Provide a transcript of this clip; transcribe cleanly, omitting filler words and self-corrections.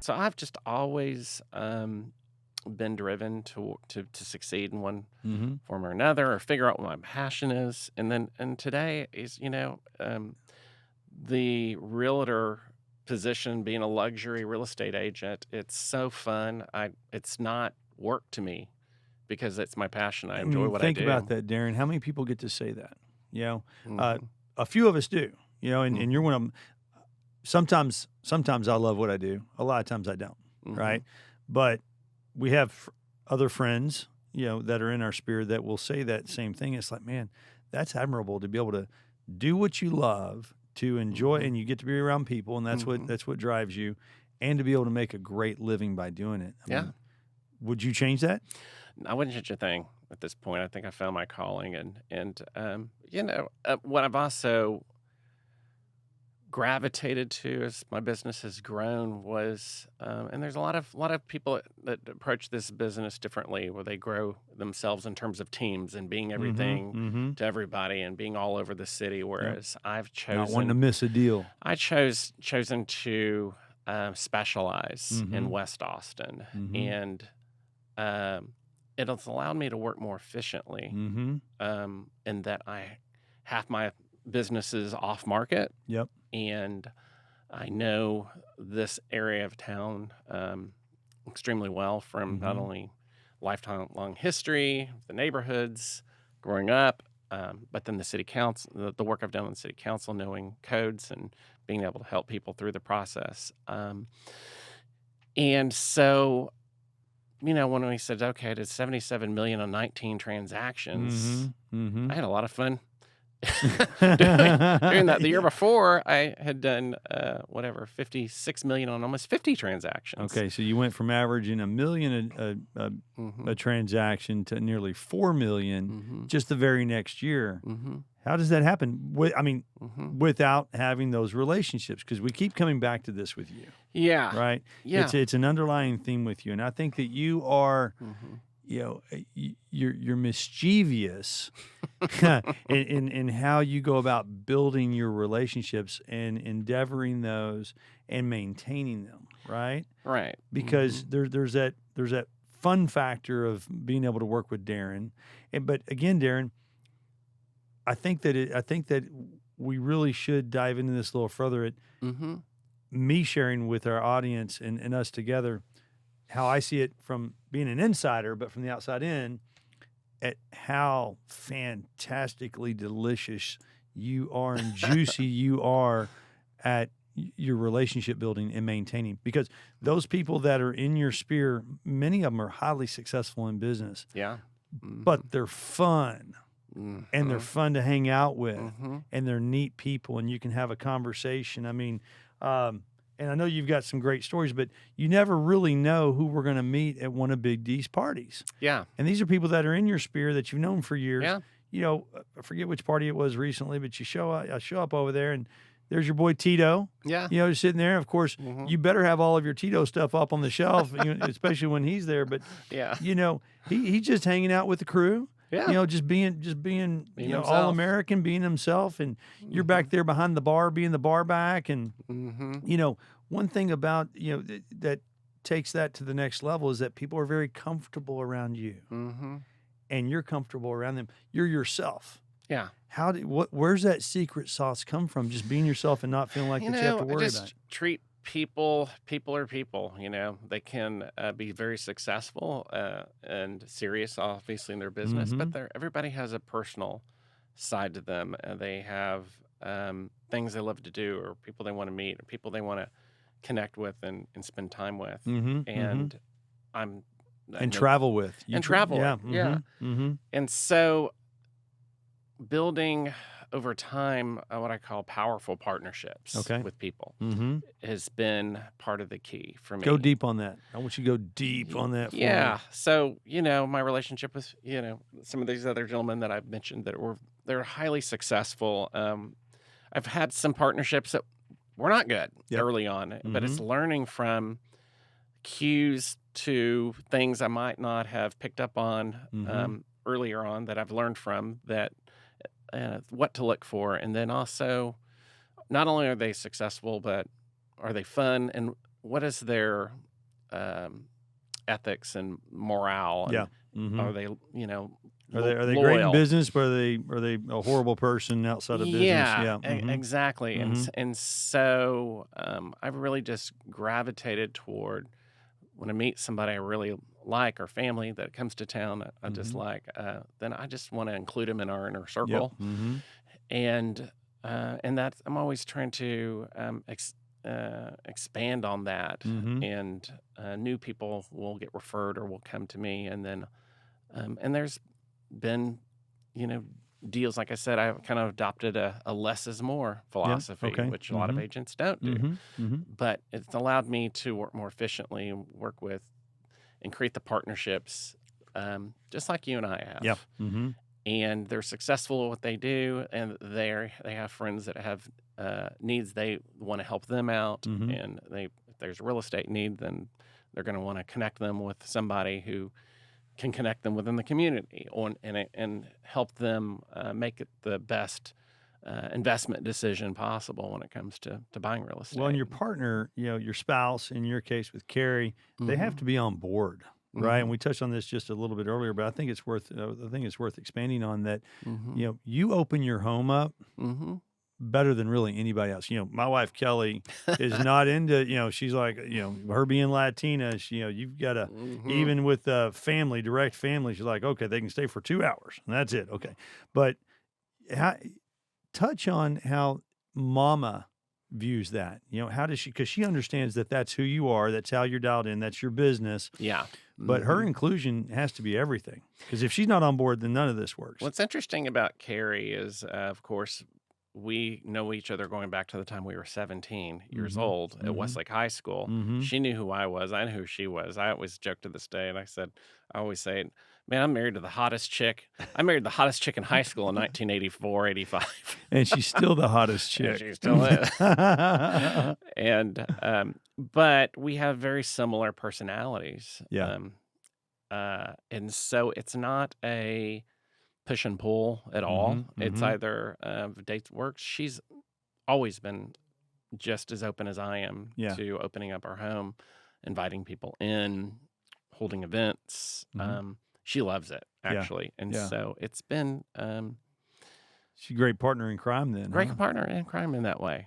So I've just always been driven to succeed in one Mm-hmm. form or another, or figure out what my passion is. And today is, the realtor position, being a luxury real estate agent. It's so fun. It's not work to me because it's my passion. I I enjoy mean, what I think about do. that, Darin. How many people get to say that? You know, uh, Hmm. a few of us do. You know, and you're Hmm. one of them. Sometimes I love what I do. A lot of times I don't. Hmm. Right, but we have other friends, that are in our sphere that will say that same thing. It's like, man, that's admirable to be able to do what you love, to enjoy, Hmm. and you get to be around people, and Hmm. that's what drives you, and to be able to make a great living by doing it. I Yeah, mean, would you change that? I wouldn't change a thing at this point. I think I found my calling, and what I've also gravitated to as my business has grown was, and there's a lot of people that approach this business differently, where they grow themselves in terms of teams and being Mm-hmm. everything Mm-hmm. to everybody and being all over the city. Yep. Whereas Not wanting to miss a deal. I chosen to specialize in Mm-hmm. West Austin, Mm-hmm. and um, it has allowed me to work more efficiently. Mm-hmm. In that I half my business is off market, Yep. and I know this area of town extremely well from not Mm-hmm. only lifetime long history, the neighborhoods, growing up, but then the city council, the work I've done in the city council, knowing codes and being able to help people through the process. And so, when we said, okay, I did 77 million on 19 transactions, Mm-hmm. I had a lot of fun doing that. The year Mm-hmm. before, I had done 56 million on almost 50 transactions. Okay, so you went from averaging a million Hmm. a transaction to nearly 4 million Hmm. just the very next year. Hmm. How does that happen? Hmm. Without having those relationships, because we keep coming back to this with you, Yeah. right? Yeah. It's an underlying theme with you, and I think that you are, Hmm. you're mischievous in how you go about building your relationships and endeavoring those and maintaining them, right? Right. Hmm. Because there's that fun factor of being able to work with Darin, but again, Darin, I think that we really should dive into this a little further. At Hmm. me sharing with our audience and us together how I see it from being an insider, but from the outside in, at how fantastically delicious you are and juicy you are at your relationship building and maintaining. Because those people that are in your sphere, many of them are highly successful in business, Yeah. Hmm. but they're fun and they're Hmm. fun to hang out with, Hmm. and they're neat people, and you can have a conversation. I mean, and I know you've got some great stories, but you never really know who we're going to meet at one of Big D's parties. Yeah. And these are people that are in your sphere that you've known for years. Yeah. I forget which party it was recently, but I show up over there, and there's your boy Tito. Yeah. Just sitting there. Of course, Hmm. you better have all of your Tito stuff up on the shelf, especially when he's there. But Yeah. he's just hanging out with the crew. Yeah. Just being Being all himself. American, being himself, and you're Hmm. back there behind the bar, being the bar back, and Hmm. one thing about that takes that to the next level is that people are very comfortable around you, Hmm. and you're comfortable around them. You're yourself. Yeah. Where's that secret sauce come from? Just being yourself and not feeling like that you have to I worry just about it. treat people are people. They can be very successful and serious, obviously, in their business, Mm-hmm. but everybody has a personal side to them. They have things they love to do, or people they want to meet, or people they want to connect with and spend time with. Mm-hmm. And I'm I And know- travel with. and travel Yeah. with, yeah. Mm-hmm. And so building over time what I call powerful partnerships Okay. with people Mm-hmm. has been part of the key for me. Go deep on that. I want you to go deep on that for Yeah. me. So, my relationship with, some of these other gentlemen that I've mentioned they're highly successful. I've had some partnerships that were not good Yep. early on, but it's Mhm. learning from cues to things I might not have picked up on Mhm. earlier on, that I've learned from, that what to look for. And then also, not only are they successful, but are they fun? And what is their ethics and morale, Yeah. and Hmm. are they, Are they great in loyal? business, but are they a horrible person outside of business? Yeah, Yeah. Hmm. exactly. Hmm. And so I've really just gravitated toward when I meet somebody I really like, or family that comes to town that I just Hmm. like, then I just want to include them in our inner Yep. circle, Hmm. and that I'm always trying to expand on that, Hmm. and new people will get referred or will come to me, and then and there's been, you know, deals. Like I said, I kind of adopted a less is more Yeah. philosophy, Okay. which a lot of Hmm. agents don't do. Hmm. Hmm. But it's allowed me to work more efficiently and work with and create the partnerships, just like you and I Yeah. have. Hmm. And they're successful at what they do, and they have friends that have needs. They want to help them out, Hmm. and if there's a real estate need, then they're going to want to connect them with somebody who can connect them within the community, and help them make it the best investment decision possible when it comes to buying real Well, and estate. your partner, your spouse, in your case with Carrie, they have Hmm. to be on board, right? And Hmm. we touched on this just a little bit earlier, but I think it's worth expanding on that. Hmm. You open your home up Hmm. better than really anybody else. My wife Kelly is not into, she's like, her being Latina, you've got to, Hmm. even with family, direct family, she's like, okay, they can stay for 2 hours and that's it. Okay. But how, touch on how mama views that. How does she, because she understands that that's who you are, that's how you're dialed in, that's your business, Yeah. but her Hmm. inclusion has to be everything. Because if she's not on board, then none of this works. What's interesting about Carrie is, of course, we know each other going back to the time we were 17 years Mm-hmm. old at Mm-hmm. Westlake High School. Mm-hmm. She knew who I was. I knew who she was. I always joke to this day, and I always say, man, I'm married to the hottest chick. I married the hottest chick in high school in 1984, 85. And she's still the hottest And chick. she still is. And, but we have very similar personalities. Yeah. And so it's not a push and pull at all. Mhm, It's mhm. either if dates works. She's always been just as open as I am Yeah. to opening up our home, inviting people in, holding events. Mhm. She loves it, Yeah. actually, and Yeah. so it's been She's a great partner in crime then, great huh? partner in crime in that way.